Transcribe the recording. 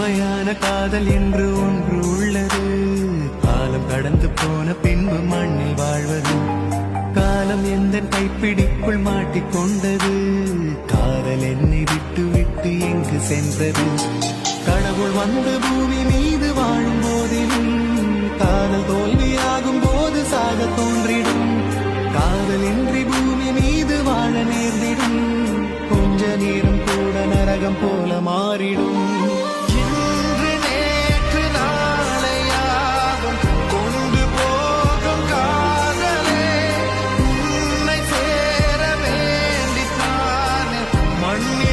உண்மையான காதல் என்று ஒன்று உள்ளது. காலம் கடந்து போன பின்பு மண்ணில் வாழ்வது. காலம் எந்த கைப்பிடிக்குள் மாட்டிக்கொண்டது. காதல் என்னை விட்டு விட்டு எங்கு சென்றது. கடவுள் வந்து பூமி மீது வாழும் போதிலும் காதல் தோல்வியாகும் போது சாக தோன்றிடும். காதல் இன்றி பூமி மீது வாழ நேர்ந்திடும். கொஞ்ச நேரம் கூட நரகம் போல மாறிடும். இன்று நேற்று நாளையாகும் கொண்டு போகும் காதலே உன்னை சேர வேண்டித்தானே மண்ணி